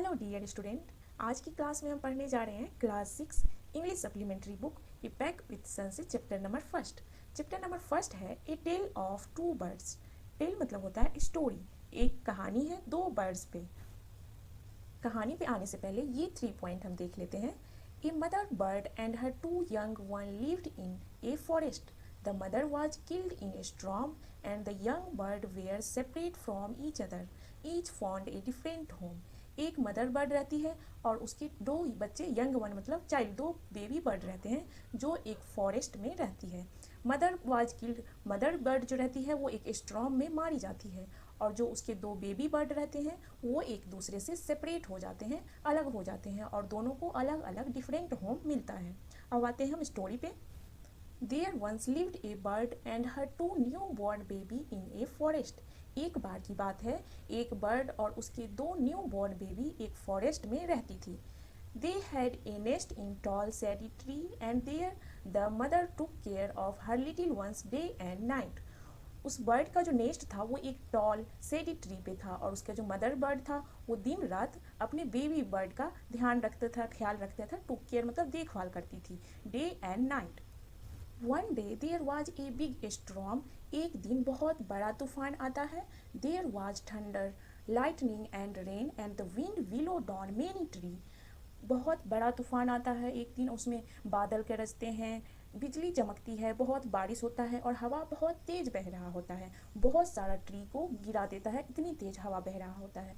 Hello dear student, आज की class में हम पढ़ने जा रहे हैं class 6 English supplementary book a pack with sunset chapter number first. Chapter number first है a tale of two birds. Tale मतलब होता है स्टोरी, एक कहानी है दो बर्ड्स पे। कहानी पे आने से पहले ये 3 पॉइंट हम देख लेते हैं। A mother bird and her two young one lived in a forest. The mother was killed in a storm and the young bird were separate from each other. Each found a different home. एक mother bird रहती है और उसके दो बच्चे young one मतलब child, दो baby bird रहते हैं जो एक फॉरेस्ट में रहती है। Mother was killed, mother bird जो रहती है वो एक स्ट्रॉम में मारी जाती है और जो उसके दो बेबी बर्ड रहते हैं वो एक दूसरे से सेपरेट हो जाते हैं, अलग हो जाते हैं और दोनों को अलग अलग डिफरेंट होम मिलता है। अब आते हैं हम स्टोरी पे। There once lived a bird and her two newborn baby in a forest. एक बार की बात है, एक बर्ड और उसके दो न्यू बॉर्न बेबी एक फॉरेस्ट में रहती थी। They had a nest in tall shady tree and there the mother took care of her little ones day and night. उस बर्ड का जो नेस्ट था वो एक टॉल सेडी ट्री पे था और उसका जो मदर बर्ड था वो दिन रात अपने बेबी बर्ड का ध्यान रखता था, ख्याल रखता था। टुक केयर मतलब देखभाल करती थी, day and night. One day there was a big storm. एक दिन बहुत बड़ा तूफान आता है। There was thunder, lightning and rain and the wind blew down many trees. बहुत बड़ा तूफान आता है एक दिन, उसमें बादल गरजते हैं, बिजली चमकती है, बहुत बारिश होता है और हवा बहुत तेज बह रहा होता है, बहुत सारा ट्री को गिरा देता है, इतनी तेज हवा बह रहा होता है।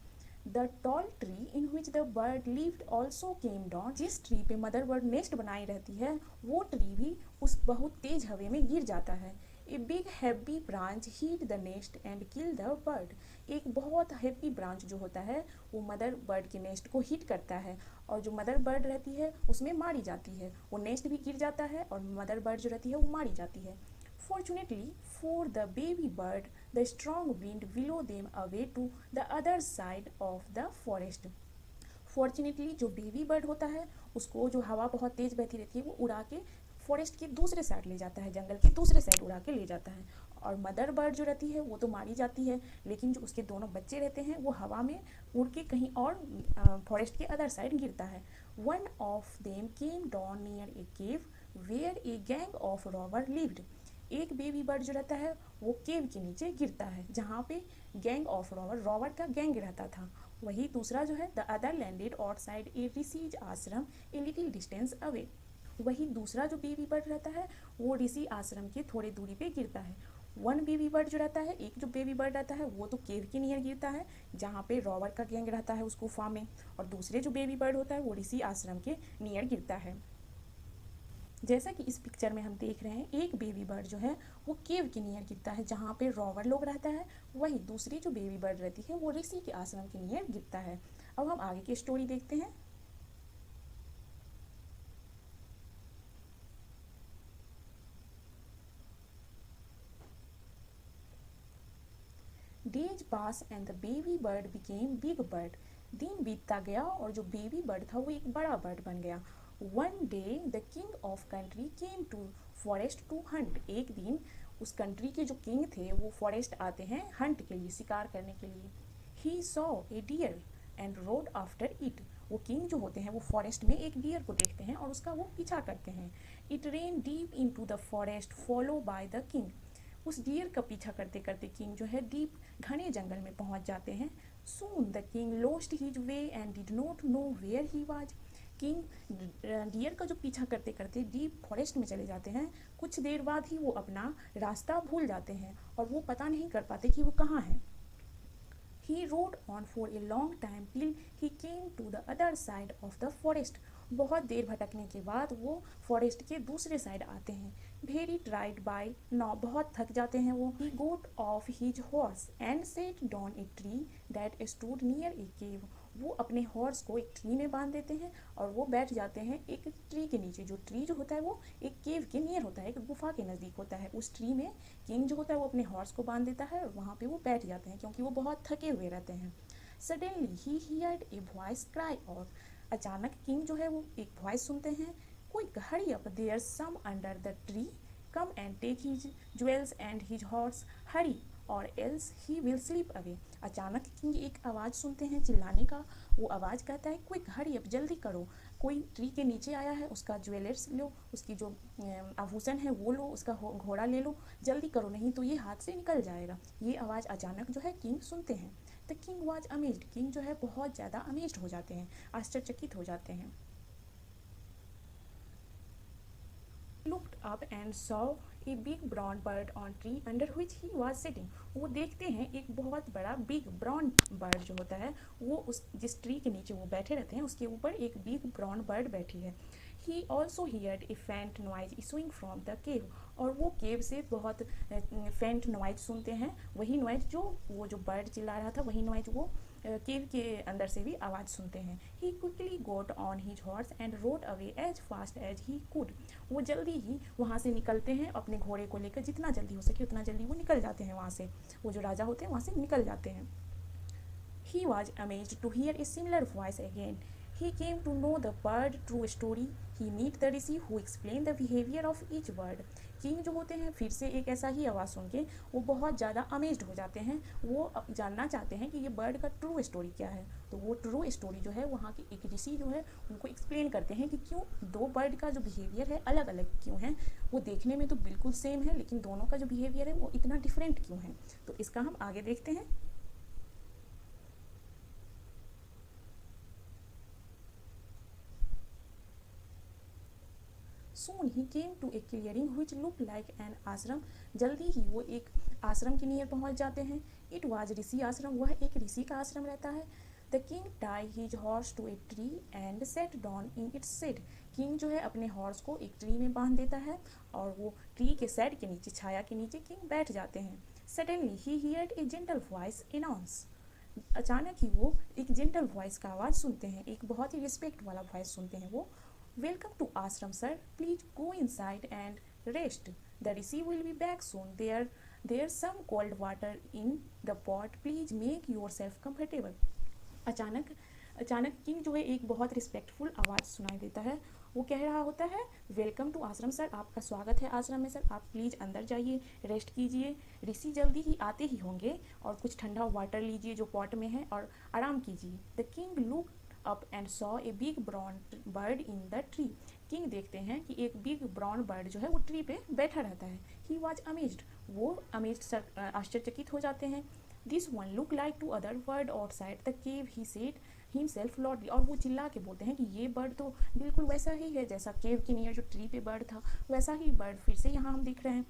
The tall tree in which the bird lived also came down. जिस ट्री पे मदर बर्ड नेस्ट बनाई रहती है वो ट्री भी उस बहुत तेज हवा में गिर जाता है। A big heavy branch heat the nest and kill the bird. एक बहुत हैवी ब्रांच जो होता है वो मदर बर्ड के नेस्ट को हिट करता है और जो मदर बर्ड रहती है उसमें मारी जाती है। वो नेस्ट भी गिर जाता है और मदर बर्ड जो रहती है वो मारी जाती है। Fortunately for the baby bird, the strong wind blew them away to the other side of the forest. Fortunately जो बेबी बर्ड होता है उसको जो हवा बहुत तेज बहती रहती है वो उड़ा के फॉरेस्ट के दूसरे साइड ले जाता है, जंगल के दूसरे साइड उड़ा के ले जाता है। और मदर बर्ड जो रहती है वो तो मारी जाती है, लेकिन जो उसके दोनों बच्चे रहते हैं वो हवा में उड़ के कहीं और फॉरेस्ट के अदर साइड गिरता है। One of them came down near a cave where a gang of robber lived. एक बेबी बर्ड जो रहता है वो केव के नीचे गिरता है जहाँ पे गैंग ऑफ रॉबर, रॉबर का गैंग रहता था। वही दूसरा जो है द अदर लैंडेड आउटसाइड ए ऋषिज आश्रम ए लिटिल डिस्टेंस अवे। वही दूसरा जो बेबी बर्ड रहता है वो ऋषि आश्रम के थोड़े दूरी पे गिरता है। वन बेबी बर्ड जो रहता है, एक जो बेबी बर्ड रहता है वो तो केव के नियर गिरता है जहाँ पे रॉबर का गैंग रहता है उस गुफा में, और दूसरे जो बेबी बर्ड होता है वो ऋषि आश्रम के नियर गिरता है। जैसा कि इस पिक्चर में हम देख रहे हैं, एक बेबी बर्ड जो है वो केव के नियर गिरता है जहाँ पे रॉवर लोग रहता है, वही दूसरी जो बेबी बर्ड रहती है वो ऋषि के आश्रम के नियर गिरता है। अब हम आगे की स्टोरी देखते हैं। Days pass and the baby bird became big bird. दिन बीतता गया और जो बेबी बर्ड था वो एक बड़ा बर्ड बन गया। One day the king of country came to forest to hunt. एक दिन उस कंट्री के जो किंग थे वो फॉरेस्ट आते हैं हंट के लिए, शिकार करने के लिए। He saw a deer and rode after it. वो किंग जो होते हैं वो फॉरेस्ट में एक डियर को देखते हैं और उसका वो पीछा करते हैं। It ran deep in to the forest follow by the king. उस डियर का पीछा करते करते किंग जो है डीप घने जंगल में पहुंच जाते हैं। Soon the king lost his way and did not know where he was. King deer का जो पीछा करते करते डीप फॉरेस्ट में चले जाते हैं। कुछ देर बाद ही वो अपना रास्ता भूल जाते हैं और वो पता नहीं कर पाते कि वो कहाँ हैं। He rode on for a long time till he came to the other side of the forest. बहुत देर भटकने के बाद वो फॉरेस्ट के दूसरे साइड आते हैं। Very tired by now, बहुत थक जाते हैं वो। He got off his horse and sat down a tree that stood near a cave. वो अपने हॉर्स को एक ट्री में बांध देते हैं और वो बैठ जाते हैं एक ट्री के नीचे। जो ट्री जो होता है वो एक केव के नियर होता है, एक गुफा के नज़दीक होता है। उस ट्री में किंग जो होता है वो अपने हॉर्स को बांध देता है और वहाँ पे वो बैठ जाते हैं क्योंकि वो बहुत थके हुए रहते हैं। Suddenly he heard a voice cry out. अचानक किंग जो है वो एक वॉइस सुनते हैं, quick hurry up, there some under the tree, come and take his jewels and his horse. Hurry, or else he will sleep away. अचानक king एक आवाज़ सुनते हैं चिल्लाने का। वो आवाज़ कहता है क्विक हरी अप, जल्दी करो, कोई ट्री के नीचे आया है, उसका ज्वेलर्स लो, उसकी जो आभूषण है वो लो, उसका घोड़ा ले लो, जल्दी करो नहीं तो ये हाथ से निकल जाएगा। ये आवाज़ अचानक जो है किंग सुनते हैं। The king was amazed, king जो है बहुत ज़्यादा अमेज्ड हो जाते हैं, आश्चर्यचकित हो जाते हैं। Looked up and saw a big brown bird on tree under which he was sitting। वो देखते हैं एक बहुत बड़ा बिग ब्राउन बर्ड जो होता है वो उस जिस ट्री के नीचे वो बैठे रहते हैं उसके ऊपर एक बिग ब्राउन बर्ड बैठी है। He also heard a faint noise issuing from the cave। और वो केव से बहुत फेंट नॉइज सुनते हैं, वही नॉइज जो वो जो बर्ड चिल्ला रहा था वही नॉइज वो केव के अंदर से भी आवाज़ सुनते हैं। He quickly got on his horse and rode away as fast as he could. वो जल्दी ही वहाँ से निकलते हैं अपने घोड़े को लेकर, जितना जल्दी हो सके उतना जल्दी वो निकल जाते हैं वहाँ से, वो जो राजा होते हैं वहाँ से निकल जाते हैं। He was amazed to hear a similar voice again. He came to know the bird true story. He met the rishi who explained the behavior of each bird। King जो होते हैं फिर से एक ऐसा ही आवाज़ सुन के वो बहुत ज़्यादा अमेज्ड हो जाते हैं। वो जानना चाहते हैं कि ये बर्ड का ट्रू स्टोरी क्या है। तो वो ट्रू स्टोरी जो है वहाँ के एक ऋषि जो है उनको एक्सप्लेन करते हैं कि क्यों दो बर्ड का जो बिहेवियर है अलग अलग क्यों है। वो देखने में तो बिल्कुल सेम है लेकिन दोनों का जो बिहेवियर है वो इतना डिफरेंट क्यों है। तो इसका हम आगे देखते हैं। Soon he came to a clearing which looked like an ashram। जल्दी ही वो एक आश्रम के नियर पहुंच जाते हैं। It was ऋषि आश्रम, वह एक ऋषि का आश्रम रहता है। The king tied his horse to a tree and sat down in its shade। King जो है अपने हॉर्स को एक ट्री में बांध देता है और वो ट्री के शेड के नीचे, छाया के नीचे किंग बैठ जाते हैं। Suddenly he heard a gentle voice announce। अचानक ही वो एक जेंटल वॉइस का आवाज़ सुनते हैं, एक बहुत ही रिस्पेक्ट वाला वॉइस सुनते हैं वो। Welcome to ashram sir, please go inside and rest, the rishi will be back soon, there some cold water in the pot, please make yourself comfortable. अचानक किंग जो है एक बहुत रिस्पेक्टफुल आवाज़ सुनाई देता है। वो कह रहा होता है वेलकम टू आश्रम सर, आपका स्वागत है आश्रम में सर, आप प्लीज़ अंदर जाइए, रेस्ट कीजिए, ऋषि जल्दी ही आते ही होंगे, और कुछ ठंडा वाटर लीजिए जो पॉट में है और आराम कीजिए। The king look up and saw a big brown bird in the tree. King देखते हैं कि एक बिग ब्राउन बर्ड जो है वो ट्री पे बैठा रहता है। ही वॉज अमेज्ड, वो अमेज्ड आश्चर्यचकित हो जाते हैं। This one look like to other bird outside the cave, he said himself lordly. और वो चिल्ला के बोलते हैं कि ये बर्ड तो बिल्कुल वैसा ही है जैसा केव के नियर जो ट्री पे बर्ड था, वैसा ही बर्ड फिर से यहाँ हम दिख रहे हैं।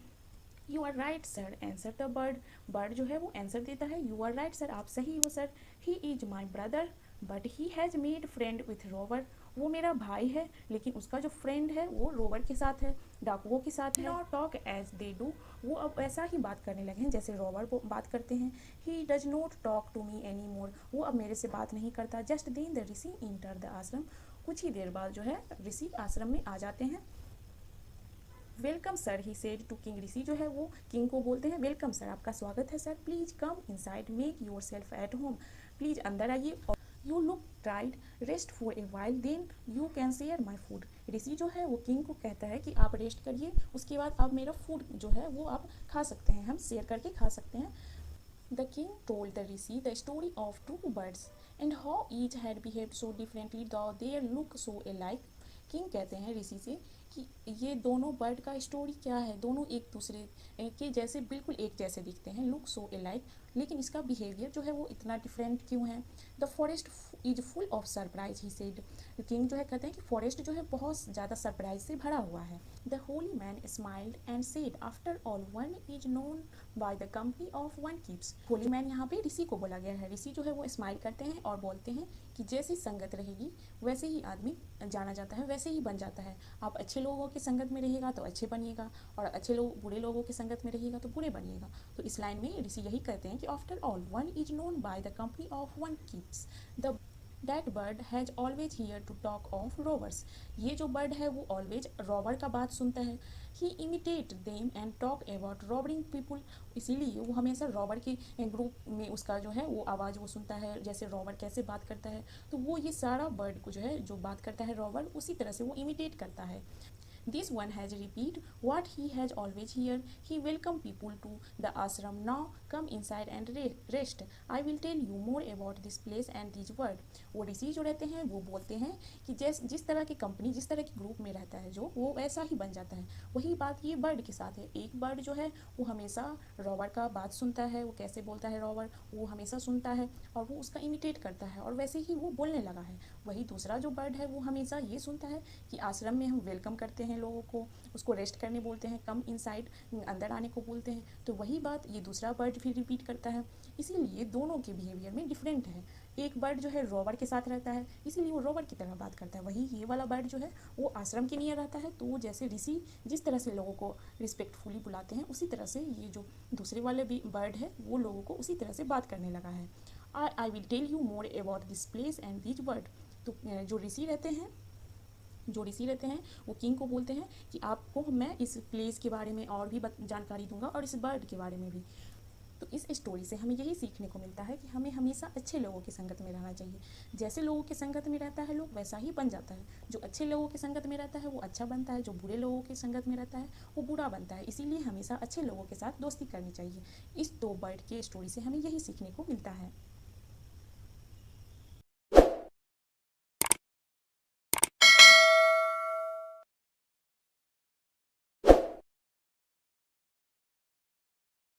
You are right sir, answer the bird. Bird जो है वो आंसर देता है, यू आर राइट सर, आप सही हो sir. He is my brother but he has made friend with rover. वो मेरा भाई है लेकिन उसका जो फ्रेंड है वो रोवर के साथ है, डाकुओं के साथ है। Not talk as they do, वो अब ऐसा ही बात करने लगे हैं जैसे रोवर बात करते हैं। He does not talk to me any more, वो अब मेरे से बात नहीं करता। Just then the rishi enter the ashram, कुछ ही देर बाद जो है ऋषि आश्रम में आ जाते हैं। Welcome sir, he said to king. ऋषि जो है वो किंग को बोलते हैं वेलकम सर, आपका स्वागत है sir, please come inside, make yourself at home, please अंदर आइए और यू लुक टाइड, rest for a while, then you can share my food. ऋषि जो है वो किंग को कहता है कि आप रेस्ट करिए, उसके बाद आप मेरा फूड जो है वो आप खा सकते हैं, हम शेयर करके खा सकते हैं। The king told the rishi the story of two birds and how each had behaved so differently though they look so alike। King कहते हैं ऋषि से कि ये दोनों बर्ड का स्टोरी क्या है, दोनों एक दूसरे के जैसे बिल्कुल एक जैसे दिखते हैं, लुक सो एलाइक, लेकिन इसका बिहेवियर जो है वो इतना डिफरेंट क्यों है। The forest is full of surprise, he said. King जो है कहते हैं कि फॉरेस्ट जो है बहुत ज़्यादा सरप्राइज से भरा हुआ है। The Holi man smiled and said after all one is known by the company of one keeps. Holi man यहाँ पे ऋषि को बोला गया है। ऋषि जो है वो स्माइल करते हैं और बोलते हैं कि जैसी संगत रहेगी वैसे ही आदमी जाना जाता है, वैसे ही बन जाता है। आप अच्छे लोगों की संगत में रहिएगा तो अच्छे बनिएगा और अच्छे लोग बुरे लोगों की संगत में रहिएगा तो बुरे बनिएगा। तो इस लाइन में ऋषि यही कहते हैं कि after all one is known by the company of one keeps the that bird has always here to talk of robbers. ये जो बर्ड है वो ऑलवेज रॉबर का बात सुनता है। He imitate them and talk about robbering people, इसीलिए वो हमेशा रॉबर के ग्रुप में उसका जो है वो आवाज़ वो सुनता है, जैसे रॉबर कैसे बात करता है तो वो ये सारा बर्ड को जो है जो बात करता है रॉबर उसी तरह से वो इमिटेट करता है। This one has repeat what he has always heard. He welcome people to the ashram. Now come inside and rest. I will tell you more about this place and this word. वो ऋषि जो रहते हैं वो बोलते हैं कि जिस तरह की कंपनी, जिस तरह के ग्रुप में रहता है जो, वो वैसा ही बन जाता है। वही बात ये बर्ड के साथ है। एक बर्ड जो है वो हमेशा रॉबर का बात सुनता है, वो कैसे बोलता है रॉबर, वो हमेशा सुनता है और वो उसका इमिटेट करता है और वैसे ही वो बोलने लगा है। वही दूसरा जो बर्ड है वो हमेशा ये सुनता है कि आश्रम में हम वेलकम करते हैं लोगों को, उसको रेस्ट करने बोलते हैं, कम इनसाइड, अंदर आने को बोलते हैं। तो वही बात ये दूसरा बर्ड फिर रिपीट करता है। इसीलिए दोनों के बिहेवियर में डिफरेंट है। एक बर्ड जो है रॉबर के साथ रहता है, इसीलिए वो रॉबर की तरह बात करता है। वही ये वाला बर्ड जो है वो आश्रम के नियर रहता है, तो वो जैसे ऋषि जिस तरह से लोगों को रिस्पेक्टफुली बुलाते हैं, उसी तरह से ये जो दूसरे वाले भी बर्ड है वो लोगों को उसी तरह से बात करने लगा है। I will tell you more about this place and this bird. तो जो ऋषि रहते हैं वो किंग को बोलते हैं कि आपको मैं इस प्लेस के बारे में और भी जानकारी दूंगा और इस बर्ड के बारे में भी। तो इस स्टोरी से हमें यही सीखने को मिलता है कि हमें हमेशा अच्छे लोगों की संगत में रहना चाहिए। जैसे लोगों की संगत में रहता है लोग, वैसा ही बन जाता है। जो अच्छे लोगों की संगत में रहता है वो अच्छा बनता है, जो बुरे लोगों की संगत में रहता है वो बुरा बनता है। इसीलिए हमेशा अच्छे लोगों के साथ दोस्ती करनी चाहिए। इस दो बर्ड के स्टोरी से हमें यही सीखने को मिलता है।